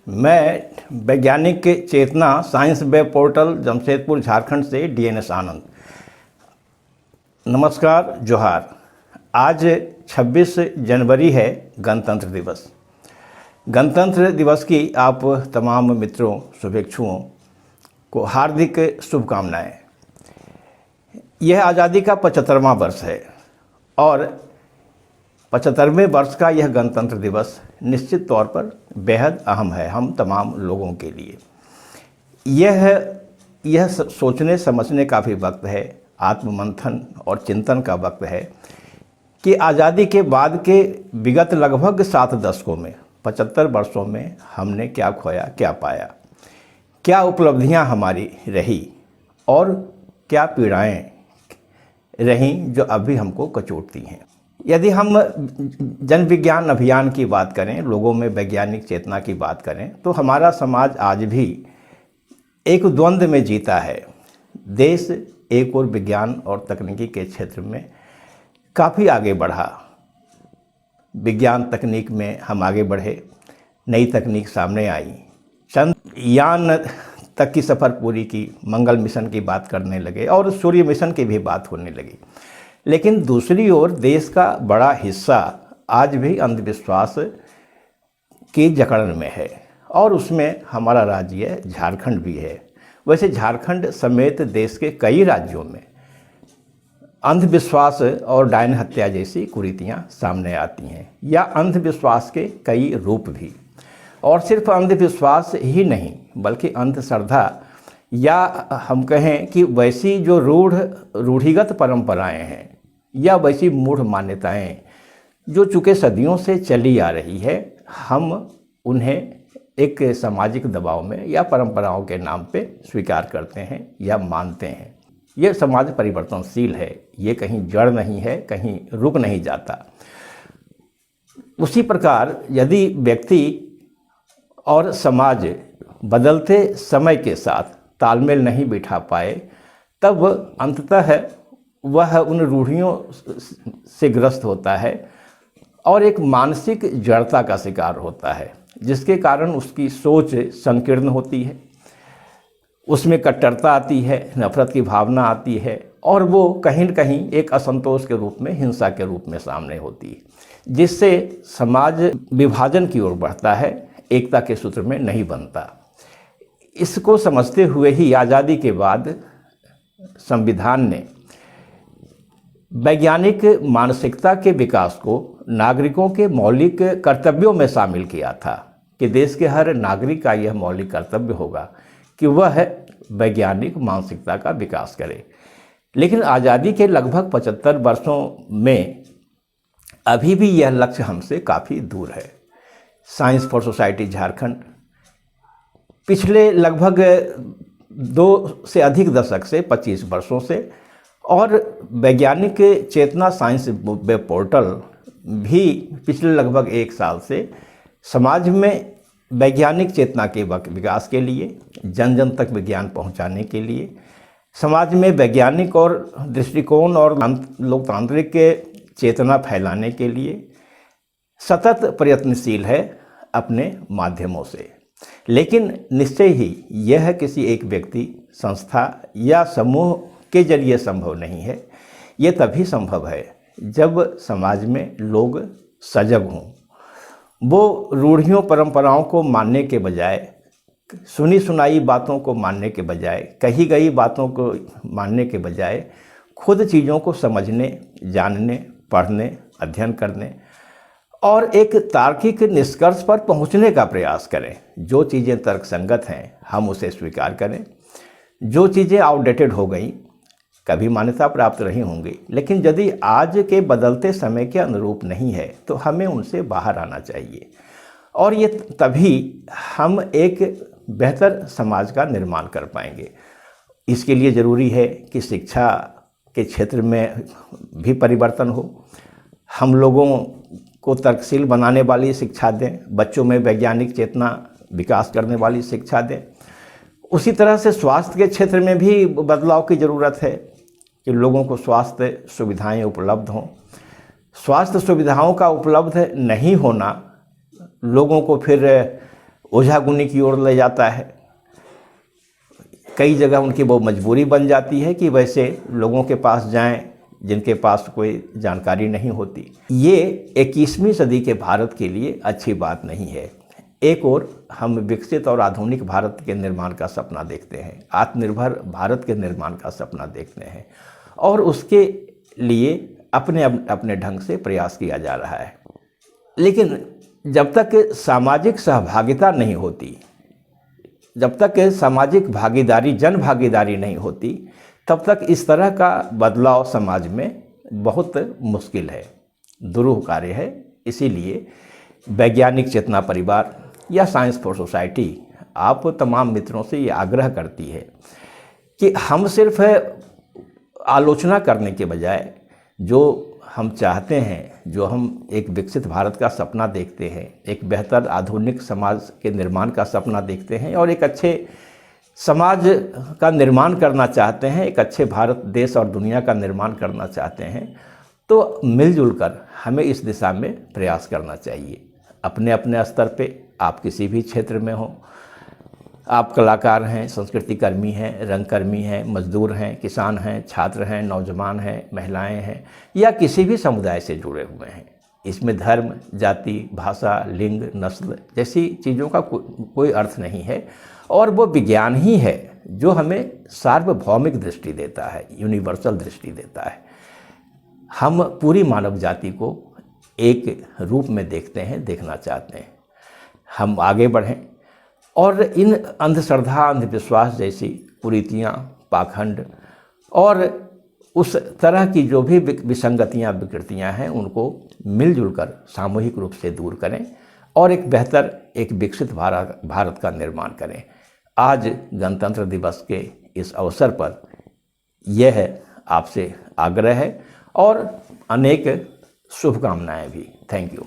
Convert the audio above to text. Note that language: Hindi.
मैं Vaigyanik Chetna science web portal Jamshedpur Jharkhand से डीएनएस आनंद। नमस्कार, जोहार। आज 26 जनवरी है, गणतंत्र दिवस। गणतंत्र दिवस की आप तमाम मित्रों, शुभेच्छुओं को हार्दिक शुभकामनाएं। यह आज़ादी का 75वां वर्ष है और 75वें वर्ष का यह गणतंत्र दिवस निश्चित तौर पर बेहद अहम है हम तमाम लोगों के लिए। यह सोचने समझने का भी वक्त है, आत्ममंथन और चिंतन का वक्त है कि आज़ादी के बाद के विगत लगभग 7 दशकों में, 75 वर्षों में हमने क्या खोया, क्या पाया, क्या उपलब्धियां हमारी रही और क्या पीड़ाएं रहीं जो अभी हमको कचोटती हैं। यदि हम जन विज्ञान अभियान की बात करें, लोगों में वैज्ञानिक चेतना की बात करें, तो हमारा समाज आज भी एक द्वंद्व में जीता है। देश एक और विज्ञान और तकनीकी के क्षेत्र में काफ़ी आगे बढ़ा। विज्ञान तकनीक में हम आगे बढ़े, नई तकनीक सामने आई, चंद्रयान तक की सफ़र पूरी की, मंगल मिशन की बात करने लगे और सूर्य मिशन की भी बात होने लगी। लेकिन दूसरी ओर देश का बड़ा हिस्सा आज भी अंधविश्वास की जकड़ में है और उसमें हमारा राज्य झारखंड भी है। वैसे झारखंड समेत देश के कई राज्यों में अंधविश्वास और डायन हत्या जैसी कुरीतियां सामने आती हैं, या अंधविश्वास के कई रूप भी। और सिर्फ अंधविश्वास ही नहीं बल्कि अंधश्रद्धा, या हम कहें कि वैसी जो रूढ़िगत परंपराएं हैं या वैसी मूढ़ मान्यताएं जो चूँकि सदियों से चली आ रही है, हम उन्हें एक सामाजिक दबाव में या परंपराओं के नाम पे स्वीकार करते हैं या मानते हैं। ये समाज परिवर्तनशील है, ये कहीं जड़ नहीं है, कहीं रुक नहीं जाता। उसी प्रकार यदि व्यक्ति और समाज बदलते समय के साथ तालमेल नहीं बिठा पाए, तब अंततः वह उन रूढ़ियों से ग्रस्त होता है और एक मानसिक जड़ता का शिकार होता है, जिसके कारण उसकी सोच संकीर्ण होती है, उसमें कट्टरता आती है, नफरत की भावना आती है और वो कहीं न कहीं एक असंतोष के रूप में, हिंसा के रूप में सामने होती है, जिससे समाज विभाजन की ओर बढ़ता है, एकता के सूत्र में नहीं बनता। इसको समझते हुए ही आज़ादी के बाद संविधान ने वैज्ञानिक मानसिकता के विकास को नागरिकों के मौलिक कर्तव्यों में शामिल किया था कि देश के हर नागरिक का यह मौलिक कर्तव्य होगा कि वह वैज्ञानिक मानसिकता का विकास करे। लेकिन आज़ादी के लगभग 75 वर्षों में अभी भी यह लक्ष्य हमसे काफ़ी दूर है। साइंस फॉर सोसाइटी झारखंड पिछले लगभग 2 से अधिक दशक से 25 वर्षों से और वैज्ञानिक चेतना साइंस वेब पोर्टल भी पिछले लगभग 1 साल से समाज में वैज्ञानिक चेतना के विकास के लिए, जन जन तक विज्ञान पहुंचाने के लिए, समाज में वैज्ञानिक और दृष्टिकोण और लोकतांत्रिक चेतना फैलाने के लिए सतत प्रयत्नशील है अपने माध्यमों से। लेकिन निश्चय ही यह किसी एक व्यक्ति, संस्था या समूह के जरिए संभव नहीं है। ये तभी संभव है जब समाज में लोग सजग हों। वो रूढ़ियों परंपराओं को मानने के बजाय, सुनी सुनाई बातों को मानने के बजाय, कही गई बातों को मानने के बजाय खुद चीज़ों को समझने, जानने, पढ़ने, अध्ययन करने और एक तार्किक निष्कर्ष पर पहुंचने का प्रयास करें। जो चीज़ें तर्कसंगत हैं हम उसे स्वीकार करें। जो चीज़ें आउटडेटेड हो गई, कभी मान्यता प्राप्त रही होंगी, लेकिन यदि आज के बदलते समय के अनुरूप नहीं है तो हमें उनसे बाहर आना चाहिए। और ये तभी हम एक बेहतर समाज का निर्माण कर पाएंगे। इसके लिए ज़रूरी है कि शिक्षा के क्षेत्र में भी परिवर्तन हो। हम लोगों को तर्कशील बनाने वाली शिक्षा दें, बच्चों में वैज्ञानिक चेतना विकास करने वाली शिक्षा दें। उसी तरह से स्वास्थ्य के क्षेत्र में भी बदलाव की ज़रूरत है कि लोगों को स्वास्थ्य सुविधाएं उपलब्ध हों। स्वास्थ्य सुविधाओं का उपलब्ध नहीं होना लोगों को फिर ओझागुनी की ओर ले जाता है। कई जगह उनकी वो मजबूरी बन जाती है कि वैसे लोगों के पास जाएं जिनके पास कोई जानकारी नहीं होती। ये 21वीं सदी के भारत के लिए अच्छी बात नहीं है। एक और हम विकसित और आधुनिक भारत के निर्माण का सपना देखते हैं, आत्मनिर्भर भारत के निर्माण का सपना देखते हैं, और उसके लिए अपने अपने ढंग से प्रयास किया जा रहा है। लेकिन जब तक सामाजिक सहभागिता नहीं होती, जब तक सामाजिक भागीदारी, जन भागीदारी नहीं होती, तब तक इस तरह का बदलाव समाज में बहुत मुश्किल है, दुरूह कार्य है। इसीलिए वैज्ञानिक चेतना परिवार या साइंस फॉर सोसाइटी आप तमाम मित्रों से ये आग्रह करती है कि हम सिर्फ आलोचना करने के बजाय जो हम चाहते हैं, जो हम एक विकसित भारत का सपना देखते हैं, एक बेहतर आधुनिक समाज के निर्माण का सपना देखते हैं और एक अच्छे समाज का निर्माण करना चाहते हैं, एक अच्छे भारत देश और दुनिया का निर्माण करना चाहते हैं, तो मिलजुल कर हमें इस दिशा में प्रयास करना चाहिए। अपने अपने स्तर पे, आप किसी भी क्षेत्र में हो, आप कलाकार हैं, संस्कृति कर्मी हैं, रंगकर्मी हैं, मजदूर हैं, किसान हैं, छात्र हैं, नौजवान हैं, महिलाएं हैं, या किसी भी समुदाय से जुड़े हुए हैं। इसमें धर्म, जाति, भाषा, लिंग, नस्ल जैसी चीज़ों का कोई अर्थ नहीं है, और वो विज्ञान ही है जो हमें सार्वभौमिक दृष्टि देता है, यूनिवर्सल दृष्टि देता है। हम पूरी मानव जाति को एक रूप में देखते हैं, देखना चाहते हैं। हम आगे बढ़ें और इन अंधश्रद्धा, अंधविश्वास जैसी कुरीतियाँ, पाखंड और उस तरह की जो भी विसंगतियाँ, विकृतियाँ हैं, उनको मिलजुल कर सामूहिक रूप से दूर करें और एक बेहतर, एक विकसित भारत का निर्माण करें। आज गणतंत्र दिवस के इस अवसर पर यह आपसे आग्रह है और अनेक शुभकामनाएं भी। Thank you.